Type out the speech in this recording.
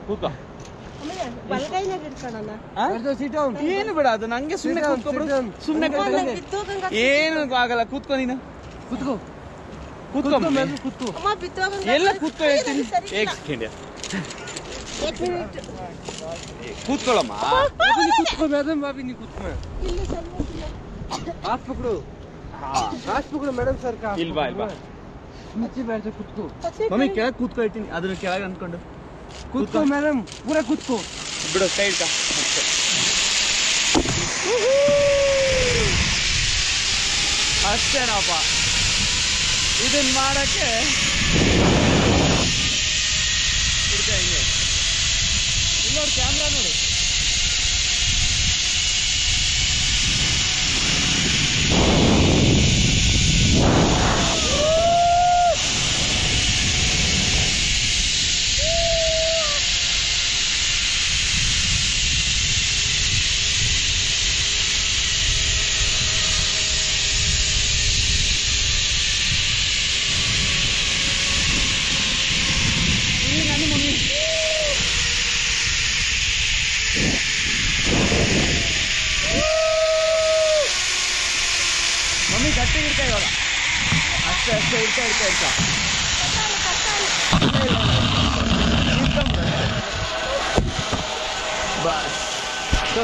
ಕೂತ್ಕೋ. ಏನು ಬೇಡ, ಅದು ನಂಗೆ ಸುಮ್ಮನೆ ಸುಮ್ಮನೆ ಏನು ಆಗಲ್ಲ. ಕೂತ್ಕೋ ನೀನು, ಕೂತ್ಕೋ ಎಲ್ಲ ಕೂತ್ಕೋ ಹೇಳ್ತೀನಿ. ಕೂತ್ಕೊಳ್ಳಮ್ಮ. ಕೂತ್ಕೋ ಮೇಡಮ್, ಬಾಬಿ ನೀ ಕೂತ್ಕೋ. हाथ पकड़ो, हाथ पकड़ो मैडम सर का. इल्वा नीचे बैठ जाओ, ಕೂತ್ಕೋ. ಮಮ್ಮಿ ಕೆಳಗೆ ಕೂತ್ಕೋ ಹೇಳ್ತೀನಿ, ಅದನ್ನ ಕೆಳಗೆ ಅನ್ಕೊಂಡು ಕೂತ್ಕೋ ಮೇಡಮ್, ಪೂರ ಕೂತ್ಕೋ. ಬಿಡು ಸೈಡ್ ಕಾ. ಅಷ್ಟೇನಪ್ಪ ಇದನ್ನ ಮಾಡಕ್ಕೆ. ಇಲ್ಲೋಡು ಕ್ಯಾಮ್ರಾ ನೋಡಿ. ಮಮ್ಮಿ ಗಟ್ಟಿಗೆ ಇಡ್ತಾ ಇವಾಗ. ಅಷ್ಟೇ ಇಡ್ತಾ